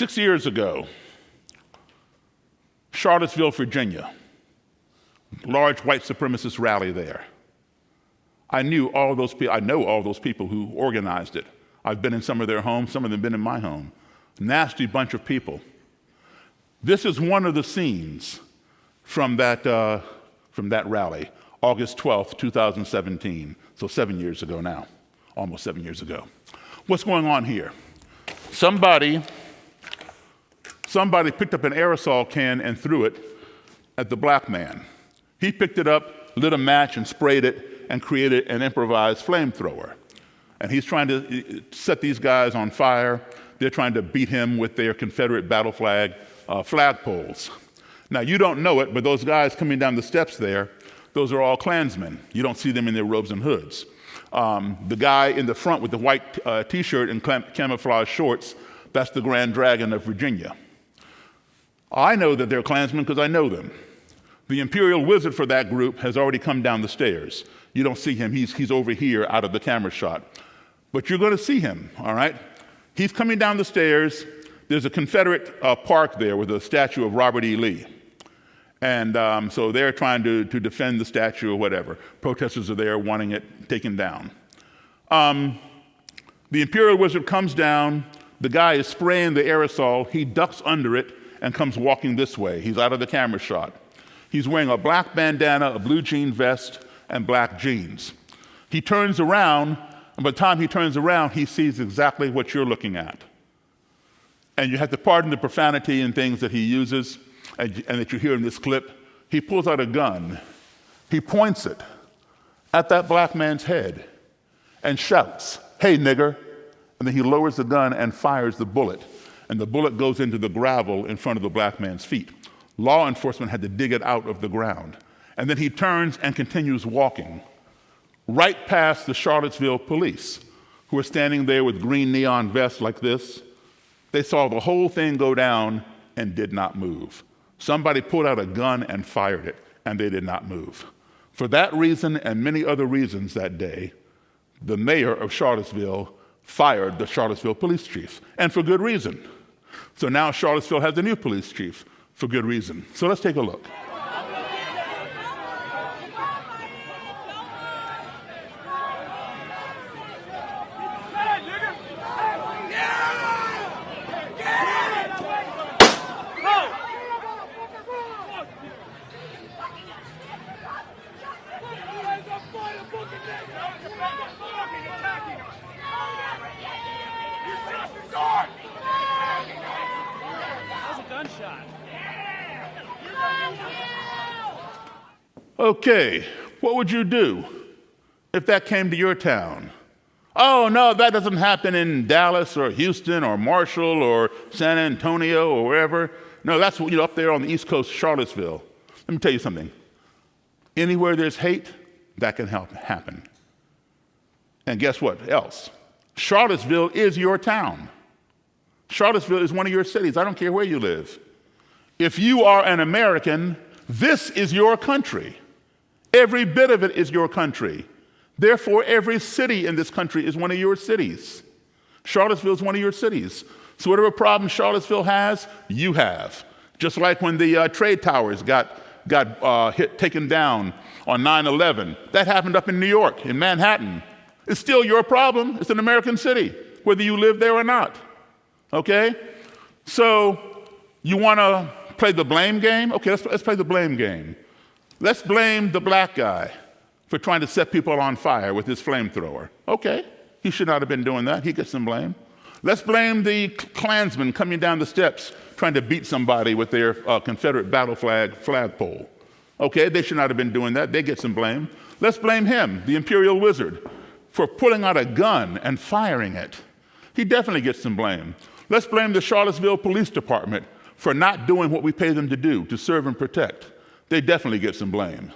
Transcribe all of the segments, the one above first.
6 years ago, Charlottesville, Virginia, large white supremacist rally there. I know all those people who organized it. I've been in some of their homes, some of them have been in my home. Nasty bunch of people. This is one of the scenes from that rally, August 12th, 2017, so 7 years ago now, almost 7 years ago. What's going on here? Somebody picked up an aerosol can and threw it at the black man. He picked it up, lit a match, and sprayed it, and created an improvised flamethrower. And he's trying to set these guys on fire. They're trying to beat him with their Confederate battle flag flagpoles. Now, you don't know it, but those guys coming down the steps there, those are all Klansmen. You don't see them in their robes and hoods. The guy in the front with the white t-shirt and camouflage shorts, that's the Grand Dragon of Virginia. I know that they're Klansmen because I know them. The Imperial Wizard for that group has already come down the stairs. You don't see him. He's over here out of the camera shot. But you're going to see him, all right? He's coming down the stairs. There's a Confederate park there with a statue of Robert E. Lee. And so they're trying to defend the statue or whatever. Protesters are there wanting it taken down. The Imperial Wizard comes down. The guy is spraying the aerosol. He ducks under it and comes walking this way. He's out of the camera shot. He's wearing a black bandana, a blue jean vest, and black jeans. He turns around, and by the time he turns around, he sees exactly what you're looking at. And you have to pardon the profanity and things that he uses and that you hear in this clip. He pulls out a gun. He points it at that black man's head and shouts, "Hey, nigger." And then he lowers the gun and fires the bullet. And the bullet goes into the gravel in front of the black man's feet. Law enforcement had to dig it out of the ground. And then he turns and continues walking right past the Charlottesville police, who are standing there with green neon vests like this. They saw the whole thing go down and did not move. Somebody pulled out a gun and fired it, and they did not move. For that reason and many other reasons that day, the mayor of Charlottesville fired the Charlottesville police chief, and for good reason. So now Charlottesville has a new police chief for good reason. So let's take a look. Okay, what would you do if that came to your town? Oh, no, that doesn't happen in Dallas or Houston or Marshall or San Antonio or wherever. No, that's up there on the East Coast, Charlottesville. Let me tell you something. Anywhere there's hate, that can happen. And guess what else? Charlottesville is your town. Charlottesville is one of your cities. I don't care where you live. If you are an American, this is your country. Every bit of it is your country. Therefore, every city in this country is one of your cities. Charlottesville is one of your cities. So whatever problem Charlottesville has, you have. Just like when the trade towers got taken down on 9/11. That happened up in New York, in Manhattan. It's still your problem. It's an American city, whether you live there or not. Okay? So you want to play the blame game? Okay, let's play the blame game. Let's blame the black guy for trying to set people on fire with his flamethrower. Okay, he should not have been doing that. He gets some blame. Let's blame the Klansmen coming down the steps trying to beat somebody with their Confederate battle flagpole. Okay, they should not have been doing that. They get some blame. Let's blame him, the Imperial Wizard, for pulling out a gun and firing it. He definitely gets some blame. Let's blame the Charlottesville Police Department for not doing what we pay them to do, to serve and protect. They definitely get some blame.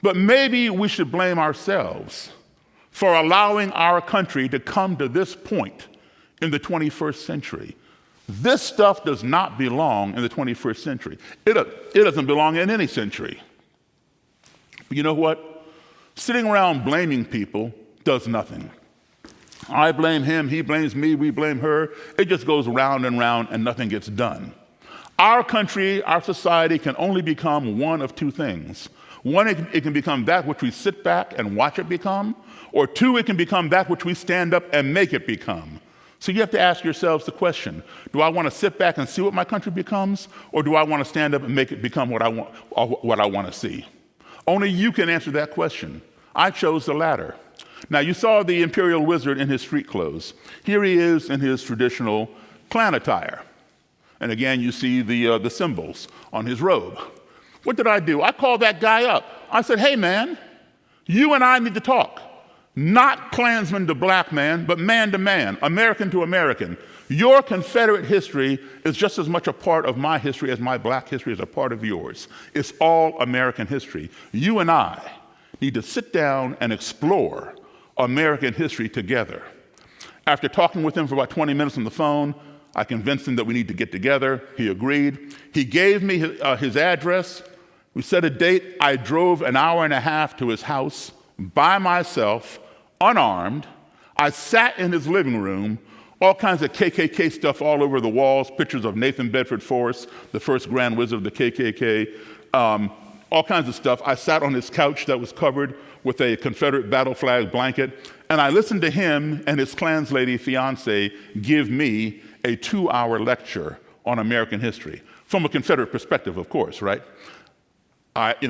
But maybe we should blame ourselves for allowing our country to come to this point in the 21st century. This stuff does not belong in the 21st century. It doesn't belong in any century. But you know what? Sitting around blaming people does nothing. I blame him, he blames me, we blame her. It just goes round and round and nothing gets done. Our country, our society can only become one of two things. One, it can become that which we sit back and watch it become, or two, it can become that which we stand up and make it become. So you have to ask yourselves the question, do I want to sit back and see what my country becomes, or do I want to stand up and make it become what I want to see? Only you can answer that question. I chose the latter. Now, you saw the imperial wizard in his street clothes. Here he is in his traditional Klan attire. And again, you see the symbols on his robe. What did I do? I called that guy up. I said, hey, man, you and I need to talk. Not Klansman to black man, but man to man, American to American. Your Confederate history is just as much a part of my history as my black history is a part of yours. It's all American history. You and I need to sit down and explore American history together. After talking with him for about 20 minutes on the phone, I convinced him that we need to get together. He agreed. He gave me his address. We set a date. I drove an hour and a half to his house by myself, unarmed. I sat in his living room, all kinds of KKK stuff all over the walls, pictures of Nathan Bedford Forrest, the first Grand Wizard of the KKK, all kinds of stuff. I sat on his couch that was covered with a Confederate battle flag blanket, and I listened to him and his Klan's lady fiance give me a 2-hour lecture on American history, from a Confederate perspective, of course, right?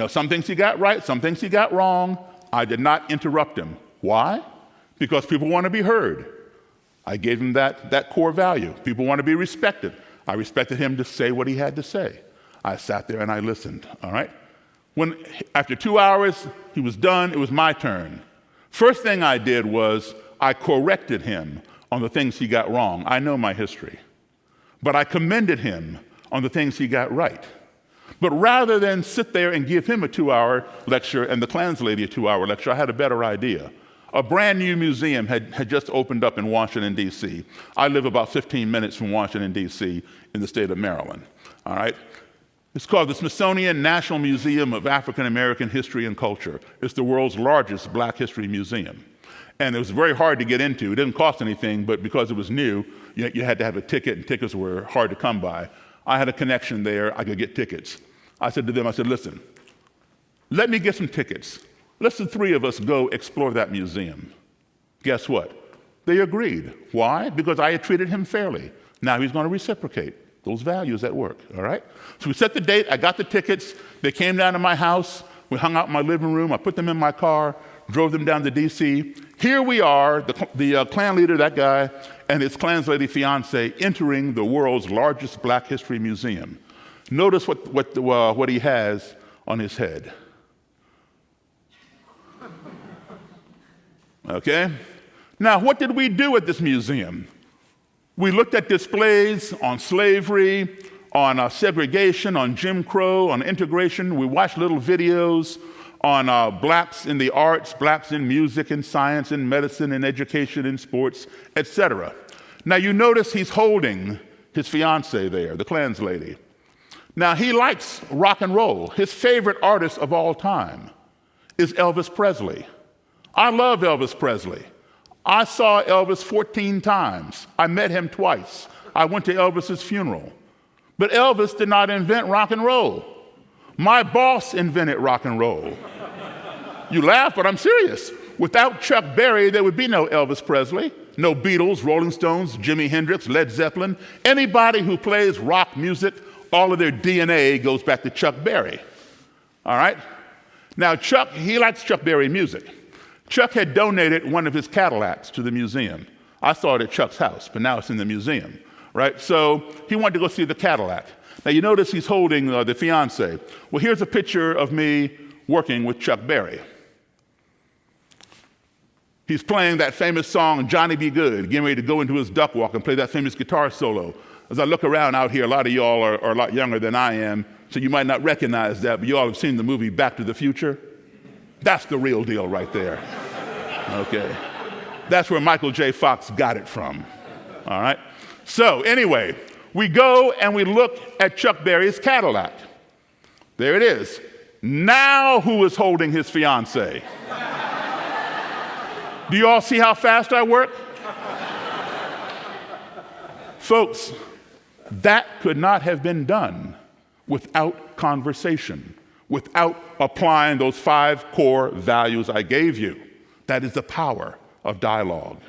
Some things he got right, some things he got wrong. I did not interrupt him. Why? Because people want to be heard. I gave him that core value. People want to be respected. I respected him to say what he had to say. I sat there and I listened, all right? After 2 hours, he was done, it was my turn. First thing I did was I corrected him on the things he got wrong. I know my history. But I commended him on the things he got right. But rather than sit there and give him a 2-hour lecture and the Klan's lady a 2-hour lecture, I had a better idea. A brand new museum had just opened up in Washington, D.C. I live about 15 minutes from Washington, D.C. in the state of Maryland, all right? It's called the Smithsonian National Museum of African American History and Culture. It's the world's largest black history museum. And it was very hard to get into. It didn't cost anything, but because it was new, you had to have a ticket, and tickets were hard to come by. I had a connection there. I could get tickets. I said to them, listen, let me get some tickets. Let's the three of us go explore that museum. Guess what? They agreed. Why? Because I had treated him fairly. Now he's going to reciprocate. Those values at work, all right? So we set the date. I got the tickets. They came down to my house. We hung out in my living room. I put them in my car, drove them down to D.C. Here we are, the Klan leader, that guy, and his Klan's lady fiance entering the world's largest black history museum. Notice what he has on his head. Okay? Now, what did we do at this museum? We looked at displays on slavery, on segregation, on Jim Crow, on integration. We watched little videos on blacks in the arts, blacks in music and science and medicine and education and sports, etc. Now, you notice he's holding his fiancée there, the Klan's lady. Now, he likes rock and roll. His favorite artist of all time is Elvis Presley. I love Elvis Presley. I saw Elvis 14 times. I met him twice. I went to Elvis's funeral. But Elvis did not invent rock and roll. My boss invented rock and roll. You laugh, but I'm serious. Without Chuck Berry, there would be no Elvis Presley, no Beatles, Rolling Stones, Jimi Hendrix, Led Zeppelin. Anybody who plays rock music, all of their DNA goes back to Chuck Berry. All right? Now, Chuck, he likes Chuck Berry music. Chuck had donated one of his Cadillacs to the museum. I saw it at Chuck's house, but now it's in the museum, right? So he wanted to go see the Cadillac. Now, you notice he's holding the fiancé. Well, here's a picture of me working with Chuck Berry. He's playing that famous song, Johnny Be Good, getting ready to go into his duck walk and play that famous guitar solo. As I look around out here, a lot of y'all are a lot younger than I am, so you might not recognize that, but you all have seen the movie Back to the Future. That's the real deal right there, okay? That's where Michael J. Fox got it from, all right? So anyway, we go and we look at Chuck Berry's Cadillac. There it is. Now who is holding his fiancée? Do you all see how fast I work? Folks, that could not have been done without conversation, without applying those 5 core values I gave you. That is the power of dialogue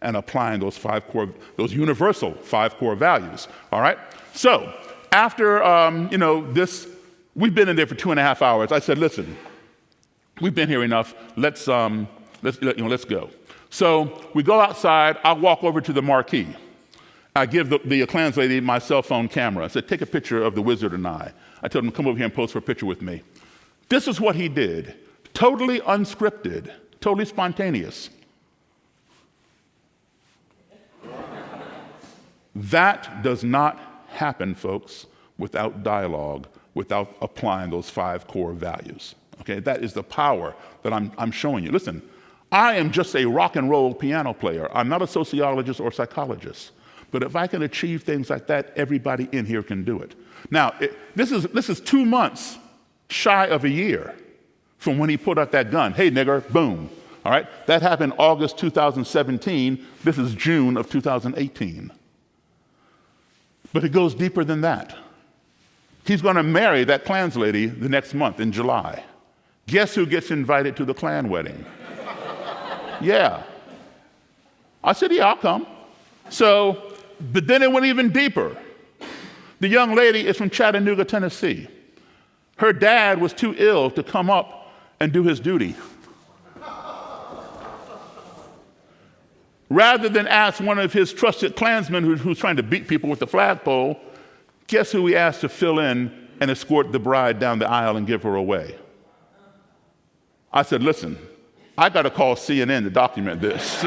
and applying those universal 5 core values. All right. So after this, we've been in there for 2.5 hours. I said, listen, we've been here enough. Let's go. So we go outside. I walk over to the marquee. I give the Klans lady my cell phone camera. I said, take a picture of the wizard and I. I told him, come over here and pose for a picture with me. This is what he did. Totally unscripted, totally spontaneous. That does not happen, folks, without dialogue, without applying those 5 core values. Okay, that is the power that I'm showing you. Listen, I am just a rock and roll piano player. I'm not a sociologist or psychologist. But if I can achieve things like that, everybody in here can do it. Now, this is 2 months shy of a year from when he put out that gun. Hey, nigger, boom. All right? That happened August 2017. This is June of 2018. But it goes deeper than that. He's going to marry that Klans lady the next month in July. Guess who gets invited to the Klan wedding? Yeah. I said, yeah, I'll come. So, but then it went even deeper. The young lady is from Chattanooga, Tennessee. Her dad was too ill to come up and do his duty. Rather than ask one of his trusted Klansmen who's trying to beat people with the flagpole, guess who he asked to fill in and escort the bride down the aisle and give her away? I said, listen, I got to call CNN to document this.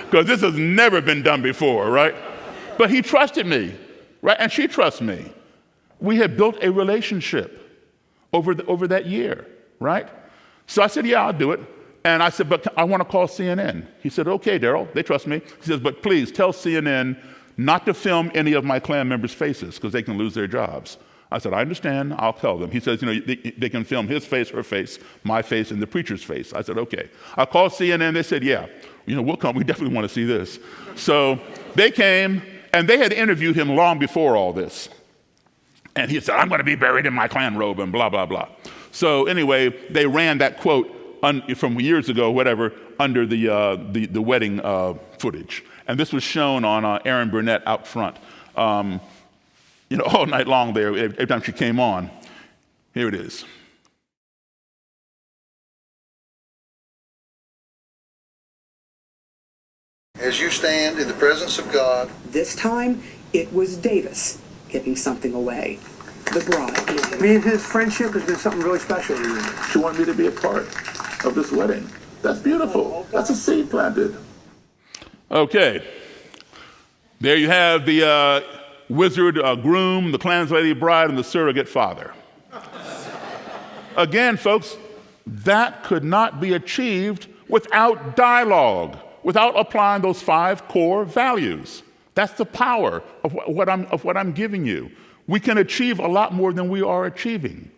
Because this has never been done before, right? But he trusted me, right? And she trusts me. We had built a relationship over that year, right? So I said, yeah, I'll do it. And I said, but I want to call CNN. He said, okay, Daryl, they trust me. He says, but please tell CNN not to film any of my Klan members' faces because they can lose their jobs. I said, I understand, I'll tell them. He says, they can film his face, her face, my face, and the preacher's face. I said, okay. I called CNN, they said, yeah, we'll come, we definitely want to see this. So they came, and they had interviewed him long before all this. And he said, I'm going to be buried in my Klan robe, and blah, blah, blah. So anyway, they ran that quote from years ago, whatever, under the wedding footage. And this was shown on Erin Burnett out front. All night long there, every time she came on. Here it is. As you stand in the presence of God. This time, it was Davis giving something away. The bride. Me and his friendship has been something really special to me. She wanted me to be a part of this wedding. That's beautiful. That's a seed planted. Okay. There you have the wizard groom, the Klans lady bride, and the surrogate father. Again, folks, that could not be achieved without dialogue, without applying those 5 core values. That's the power of what I'm giving you. We can achieve a lot more than we are achieving.